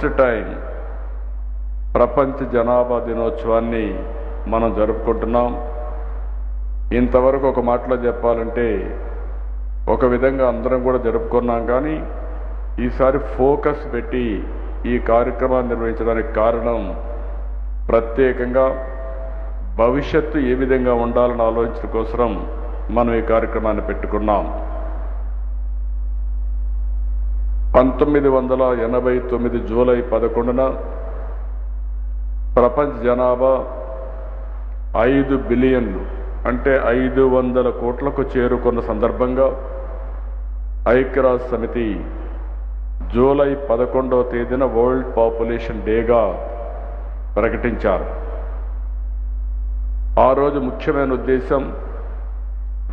First time ప్రపంచ జనాభా దినోత్సవాన్ని మనం జరుపుకుంటున్నాం. ఇంతవరకు ఒక మాటలో చెప్పాలంటే ఒక విధంగా అందరం కూడా జరుపుకున్నాం, కానీ ఈసారి ఫోకస్ పెట్టి ఈ కార్యక్రమాన్ని నిర్వహించడానికి కారణం ప్రత్యేకంగా భవిష్యత్తు ఏ విధంగా ఉండాలని ఆలోచించడం కోసం మనం ఈ కార్యక్రమాన్ని పెట్టుకున్నాం. 1989 జూలై 11న ప్రపంచ జనాభా 5 బిలియన్లు అంటే 500 కోట్లకు చేరుకున్న సందర్భంగా ఐక్యరాజ్య సమితి జూలై 11వ తేదీన వరల్డ్ పాపులేషన్ డేగా ప్రకటించారు. ఆ రోజు ముఖ్యమైన ఉద్దేశం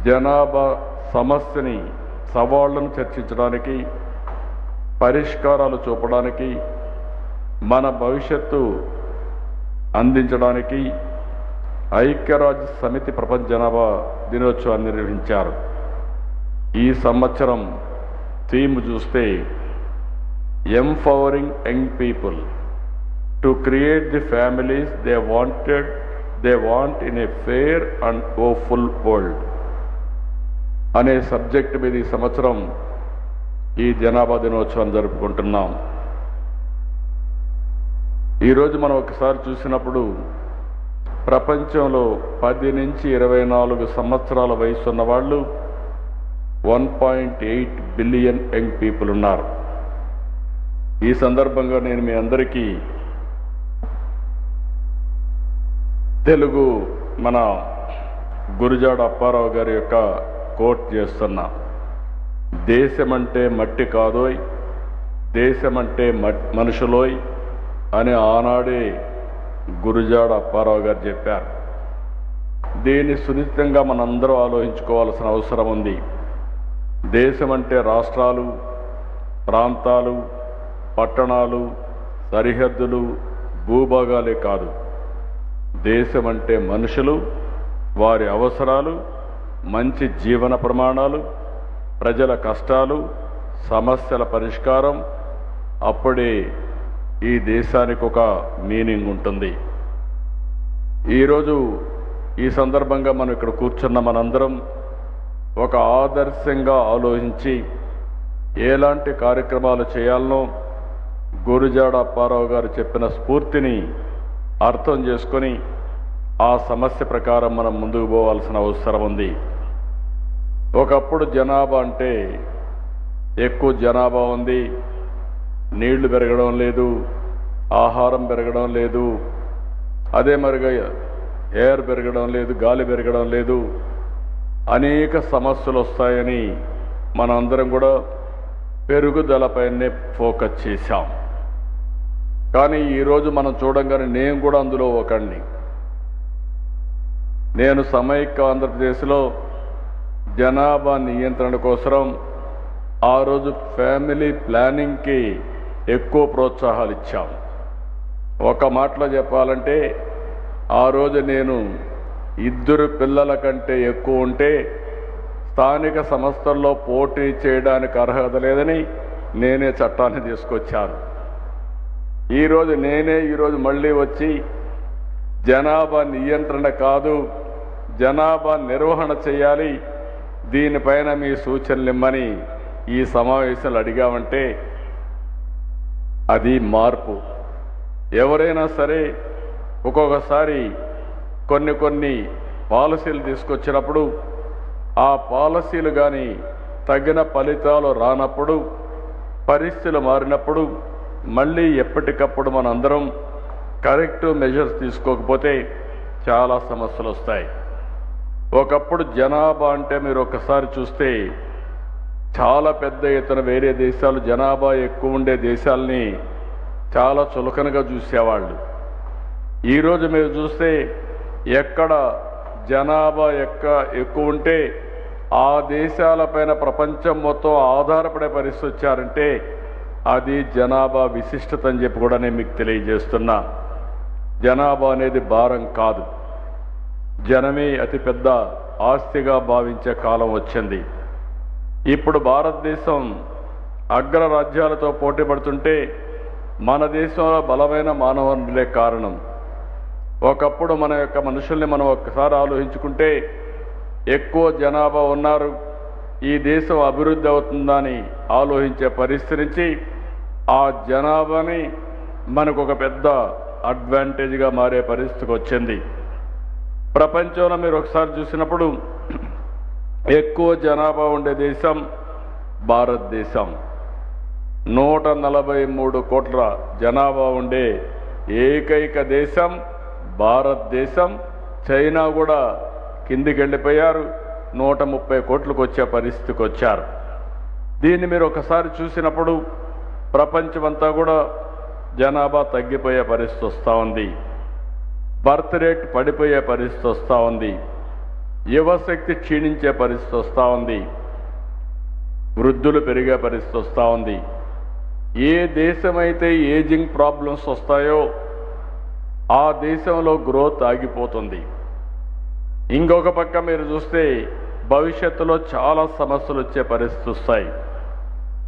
జనాభా సమస్యని, సవాళ్లను చర్చించడానికి, పరిష్కారాలు చూపడానికి, మన భవిష్యత్తు అందించడానికి ఐక్యరాజ్య సమితి ప్రపంచ జనాభా దినోత్సవాన్ని నిర్వహించారు. ఈ సంవత్సరం థీమ్ చూస్తే empowering young people to create the families they want in a fair and hopeful world అనే సబ్జెక్ట్ మీద ఈ సంవత్సరం ఈ జనాభా దినోత్సవం జరుపుకుంటున్నాం. ఈరోజు మనం ఒకసారి చూసినప్పుడు ప్రపంచంలో 10 నుంచి 24 సంవత్సరాల వయసు ఉన్న వాళ్ళు 1.8 బిలియన్ యంగ్ పీపుల్ ఉన్నారు. ఈ సందర్భంగా నేను మీ అందరికీ తెలుగు మన గురుజాడ అప్పారావు గారి యొక్క కోట్ చేస్తున్నా. దేశమంటే మట్టి కాదోయ్, దేశమంటే మనుషులోయ్ అని ఆనాడే గురుజాడ అప్పారావు గారు చెప్పారు. దీన్ని సునిశ్చితంగా మనందరం ఆలోచించుకోవాల్సిన అవసరం ఉంది. దేశం అంటే రాష్ట్రాలు, ప్రాంతాలు, పట్టణాలు, సరిహద్దులు, భూభాగాలే కాదు. దేశం అంటే మనుషులు, వారి అవసరాలు, మంచి జీవన ప్రమాణాలు, ప్రజల కష్టాలు, సమస్యల పరిష్కారం. అప్పుడే ఈ దేశానికి ఒక మీనింగ్ ఉంటుంది. ఈరోజు ఈ సందర్భంగా మనం ఇక్కడ కూర్చున్న మనందరం ఒక ఆదర్శంగా ఆలోచించి ఎలాంటి కార్యక్రమాలు చేయాలనో గురుజాడ అప్పారావు గారు చెప్పిన స్ఫూర్తిని అర్థం చేసుకొని ఆ సమస్య ప్రకారం మనం ముందుకు పోవాల్సిన అవసరం ఉంది. ఒకప్పుడు జనాభా అంటే ఎక్కువ జనాభా ఉంది, నీళ్లు పెరగడం లేదు, ఆహారం పెరగడం లేదు, అదే మరిగా ఎయిర్ పెరగడం లేదు, గాలి పెరగడం లేదు, అనేక సమస్యలు వస్తాయని మనందరం కూడా పెరుగుదలపైనే ఫోకస్ చేశాం. కానీ ఈరోజు మనం చూడంగానే నేను కూడా అందులో ఒకడిని. నేను సమైక్య ఆంధ్రప్రదేశ్లో జనాభా నియంత్రణ కోసం ఆ రోజు ఫ్యామిలీ ప్లానింగ్కి ఎక్కువ ప్రోత్సాహాలు ఇచ్చాం. ఒక మాటలో చెప్పాలంటే ఆ రోజు నేను 2 పిల్లల కంటే ఎక్కువ ఉంటే స్థానిక సంస్థల్లో పోటీ చేయడానికి అర్హత లేదని నేనే చట్టాన్ని తీసుకొచ్చాను. ఈరోజు మళ్ళీ వచ్చి జనాభా నియంత్రణ కాదు, జనాభా నిర్వహణ చేయాలి, దీనిపైన మీ సూచనలు ఇమ్మని ఈ సమావేశాలు అడిగామంటే అది మార్పు. ఎవరైనా సరే ఒక్కొక్కసారి కొన్ని పాలసీలు తీసుకొచ్చినప్పుడు ఆ పాలసీలు కానీ తగిన ఫలితాలు రానప్పుడు, పరిస్థితులు మారినప్పుడు మళ్ళీ ఎప్పటికప్పుడు మనందరం కరెక్టివ్ మెజర్స్ తీసుకోకపోతే చాలా సమస్యలు వస్తాయి. ఒకప్పుడు జనాభా అంటే మీరు ఒకసారి చూస్తే చాలా పెద్ద ఎత్తున వేరే దేశాలు జనాభా ఎక్కువ ఉండే దేశాలని చాలా చులకనగా చూసేవాళ్ళు. ఈరోజు మీరు చూస్తే ఎక్కడ జనాభా ఎక్కువ ఉంటే ఆ దేశాలపైన ప్రపంచం మొత్తం ఆధారపడే పరిస్థితి వచ్చారంటే అది జనాభా విశిష్టత అని చెప్పి కూడా నేను మీకు తెలియజేస్తున్నా. జనాభా అనేది భారం కాదు, జనమే అతిపెద్ద ఆస్తిగా భావించే కాలం వచ్చింది. ఇప్పుడు భారతదేశం అగ్రరాజ్యాలతో పోటీ పడుతుంటే మన దేశంలో బలమైన మానవ వనరులే కారణం. ఒకప్పుడు మన యొక్క మనుషుల్ని మనం ఒక్కసారి ఆలోచించుకుంటే ఎక్కువ జనాభా ఉన్నారు, ఈ దేశం అభివృద్ధి అవుతుందని ఆలోచించే పరిస్థితి నుంచి ఆ జనాభాని మనకు ఒక పెద్ద అడ్వాంటేజ్గా మారే పరిస్థితికి వచ్చింది. ప్రపంచంలో మీరు ఒకసారి చూసినప్పుడు ఎక్కువ జనాభా ఉండే దేశం భారతదేశం. 143 కోట్ల జనాభా ఉండే ఏకైక దేశం భారతదేశం. చైనా కూడా కిందికి వెళ్ళిపోయారు, 130 కోట్లకు వచ్చే పరిస్థితికి వచ్చారు. దీన్ని మీరు ఒకసారి చూసినప్పుడు ప్రపంచమంతా కూడా జనాభా తగ్గిపోయే పరిస్థితి వస్తూ ఉంది, బర్త్ రేట్ పడిపోయే పరిస్థితి వస్తూ ఉంది, యువశక్తి క్షీణించే పరిస్థితి వస్తూ ఉంది, వృద్ధులు పెరిగే పరిస్థితి వస్తూ ఉంది. ఏ దేశమైతే ఏజింగ్ ప్రాబ్లమ్స్ వస్తాయో ఆ దేశంలో గ్రోత్ ఆగిపోతుంది. ఇంకొక పక్క మీరు చూస్తే భవిష్యత్తులో చాలా సమస్యలు వచ్చే పరిస్థితి వస్తాయి.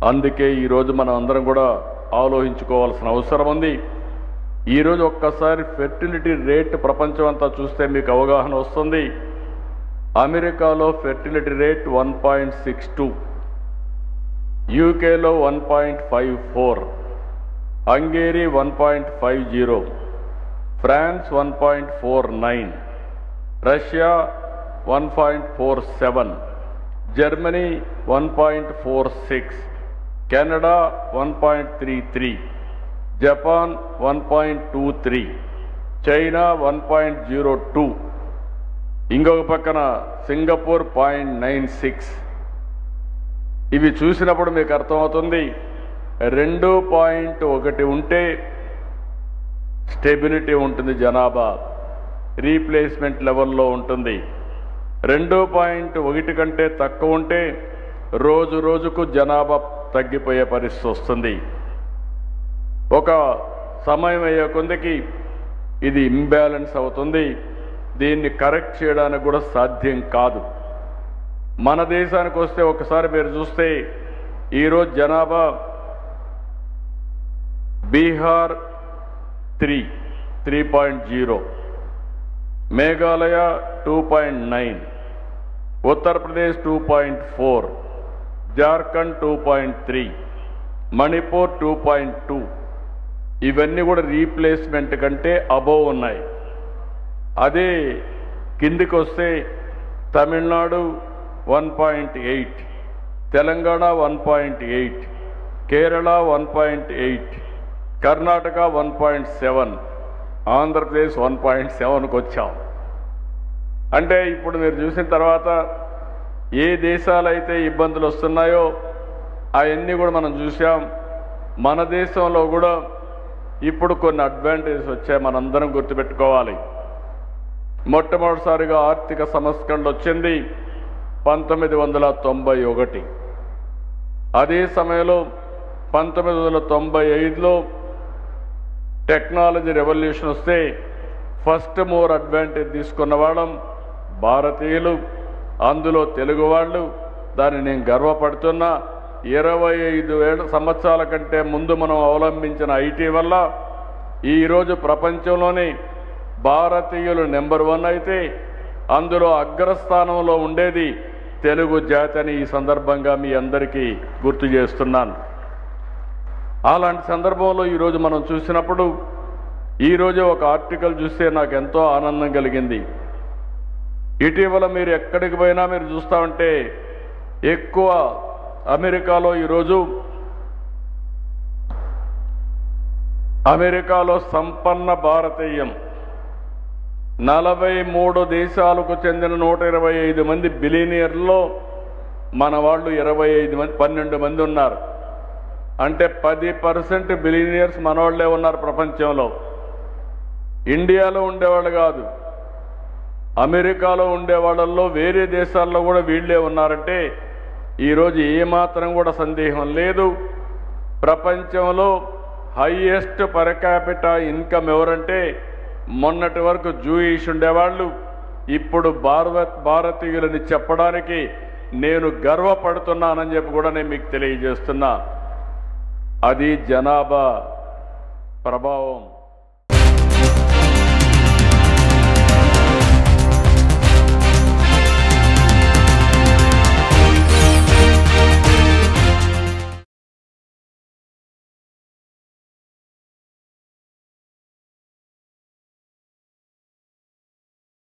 అందుకే ఈరోజు మనం అందరం కూడా ఆలోచించుకోవాల్సిన అవసరం ఉంది. ఈరోజు ఒక్కసారి ఫెర్టిలిటీ రేట్ ప్రపంచం అంతా చూస్తే మీకు అవగాహన వస్తుంది. అమెరికాలో ఫెర్టిలిటీ రేట్ 1.62, యూకేలో 1.54, Hungary 1.50, France 1.49, Russia 1.47, Germany 1.46, Canada 1.33, Japan 1.23, China 1.02, ఇంకొక పక్కన సింగపూర్ 0.96. ఇవి చూసినప్పుడు మీకు అర్థమవుతుంది 2.1 ఉంటే స్టెబిలిటీ ఉంటుంది, జనాభా రీప్లేస్మెంట్ లెవెల్లో ఉంటుంది. 2.1 కంటే తక్కువ ఉంటే రోజు రోజుకు జనాభా తగ్గిపోయే పరిస్థితి వస్తుంది. ఒక సమయం అయ్యే కొందికి ఇది ఇంబ్యాలెన్స్ అవుతుంది. దీన్ని కరెక్ట్ చేయడానికి కూడా సాధ్యం కాదు. మన దేశానికి వస్తే ఒకసారి మీరు చూస్తే ఈరోజు జనాభా బీహార్ 3.0, మేఘాలయ 2.9, ఉత్తరప్రదేశ్ 2.4, జార్ఖండ్ 2.3, మణిపూర్ 2.2. ఇవన్నీ కూడా రీప్లేస్మెంట్ కంటే అబోవ్ ఉన్నాయి. అదే కిందికి వస్తే తమిళనాడు 1.8, తెలంగాణ 1.8, కేరళ 1.8, కర్ణాటక 1.7, ఆంధ్రప్రదేశ్ 1.7కు వచ్చాం. అంటే ఇప్పుడు మీరు చూసిన తర్వాత ఏ దేశాలైతే ఇబ్బందులు వస్తున్నాయో అవన్నీ కూడా మనం చూసాం. మన దేశంలో కూడా ఇప్పుడు కొన్ని అడ్వాంటేజెస్ వచ్చాయి, మనందరం గుర్తుపెట్టుకోవాలి. మొట్టమొదటిసారిగా ఆర్థిక సంస్కరణ వచ్చింది 1991. అదే సమయంలో 1995లో టెక్నాలజీ రెవల్యూషన్ వస్తే ఫస్ట్ మోర్ అడ్వాంటేజ్ తీసుకున్న వాళ్ళం భారతీయులు, అందులో తెలుగు వాళ్ళు. దాన్ని నేను గర్వపడుతున్నా. 25 సంవత్సరాల కంటే ముందు మనం అవలంబించిన ఐటీ వల్ల ఈరోజు ప్రపంచంలోనే భారతీయులు నెంబర్ 1 అయితే అందులో అగ్రస్థానంలో ఉండేది తెలుగు జాతి అని ఈ సందర్భంగా మీ అందరికీ గుర్తు చేస్తున్నాను. అలాంటి సందర్భంలో ఈరోజు మనం చూసినప్పుడు ఈరోజు ఒక ఆర్టికల్ చూస్తే నాకు ఎంతో ఆనందం కలిగింది. ఇటీవల మీరు ఎక్కడికి పోయినా మీరు చూస్తూ ఉంటే ఎక్కువ అమెరికాలో ఈరోజు సంపన్న భారతీయం 43 దేశాలకు చెందిన 125 మంది బిలియనీర్లలో మన వాళ్ళు 12 మంది ఉన్నారు. అంటే 10% బిలియనీర్స్ మనవాళ్లే ఉన్నారు ప్రపంచంలో. ఇండియాలో ఉండేవాళ్ళు కాదు, అమెరికాలో ఉండేవాళ్ళల్లో వేరే దేశాల్లో కూడా వీళ్ళే ఉన్నారంటే ఈరోజు ఏమాత్రం కూడా సందేహం లేదు. ప్రపంచంలో హైయెస్ట్ పర్ క్యాపిటా ఇన్కమ్ ఎవరంటే మొన్నటి వరకు జూయిష్ ఉండేవాళ్ళు, ఇప్పుడు భారతీయులని చెప్పడానికి నేను గర్వపడుతున్నానని చెప్పి కూడా నేను మీకు తెలియజేస్తున్నా. అది జనాభా ప్రభావం